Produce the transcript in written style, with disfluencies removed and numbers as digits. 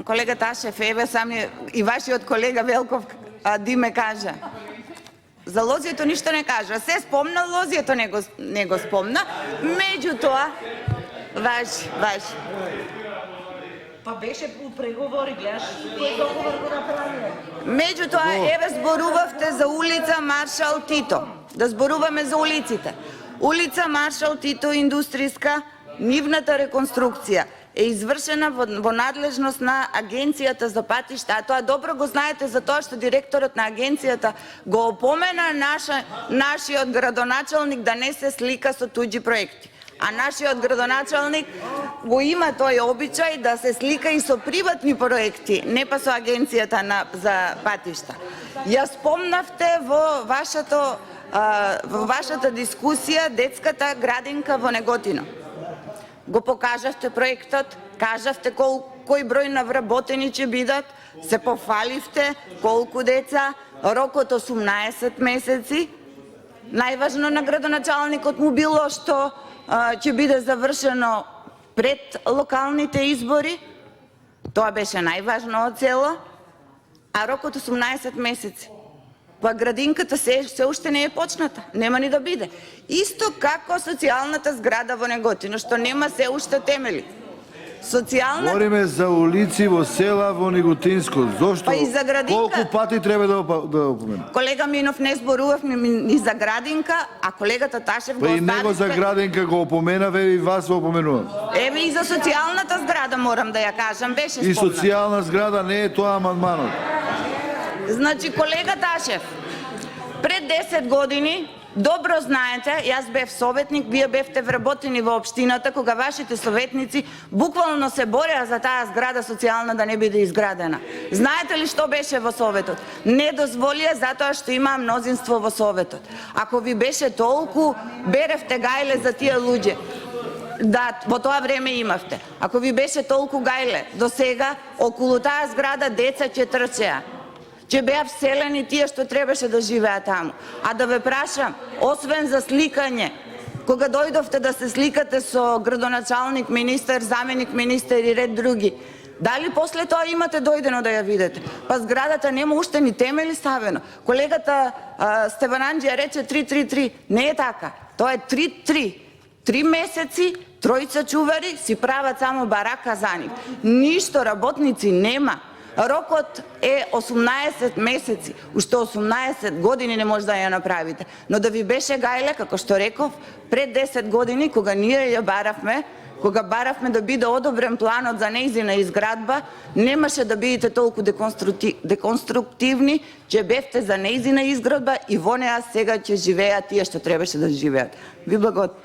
Колега Ташев, еве сами и вашиот колега Велков Диме кажа. За лозието ништо не кажа. Се спомна, лозието не го спомна. Меѓутоа, важи. Па беше у преговори, гледаш, кој договор го направиле. Меѓутоа, еве зборувавте за улица Маршал Тито. Да зборуваме за улиците. Улица Маршал Тито индустријска, нивната реконструкција е извршена во надлежност на Агенцијата за патишта, а тоа добро го знаете за тоа што директорот на агенцијата го опомена нашиот градоначалник да не се слика со туѓи проекти. А нашиот градоначалник го има тој обичај да се слика и со приватни проекти, не па со Агенцијата за патишта. Ја спомнавте во вашата дискусија детската градинка во Неготино. Го покажавте проектот, кажавте кој број на вработени ќе бидат, се пофаливте колку деца, рокот 18 месеци. Најважно на градоначалникот му било што ќе биде завршено пред локалните избори. Тоа беше најважно од цело, а рокот 18 месеци. Па градинката се уште не е почната, нема ни да биде. Исто како социјалната зграда во Неготино, што нема се уште темели. Говориме за улици во села во Неготинско. Зошто? Па и за градинка. Колку пати треба да опоменам? Колега Минов, не зборувавме ни за градинка, а колегата Ташев го Па и оставивте. него за градинка го опоменаве и вас го опоменувам. Еве и за социјалната зграда морам да ја кажам, беше спомнат. И социјална зграда не е тоа амандманот. Значи, колега Ташев, пред 10 години, добро знаете, јас бев советник, вие бевте вработени во општината, кога вашите советници буквално се бореа за таа зграда социјална да не биде изградена. Знаете ли што беше во советот? Не дозволија затоа што има мнозинство во советот. Ако ви беше толку, беревте гајле за тие луѓе. Да, во тоа време имавте. Ако ви беше толку гајле, до сега, околу таа зграда деца ќе трчеа. Ќе беа вселени тие што требаше да живеат таму. А да ве прашам, освен за сликање, кога дојдовте да се сликате со градоначалник, министер, заменик министер и ред други, дали после тоа имате дојдено да ја видите? Па зградата нема уште ни темели ставено. Колегата Стевананџија рече 3-3-3. Не е така. Тоа е 3-3. 3 месеци, тројца чувари си прават само барака за нив. Ништо работници нема. Рокот е 18 месеци, уште 18 години не може да ја направите. Но да ви беше гајле, како што реков, пред 10 години, кога ние ја баравме, кога баравме да биде одобрен планот за нејзина изградба, немаше да бидете толку деконструктивни, че бевте за нејзина изградба и во неа сега ќе живеат тие што требаше да живеат. Ви благодарам.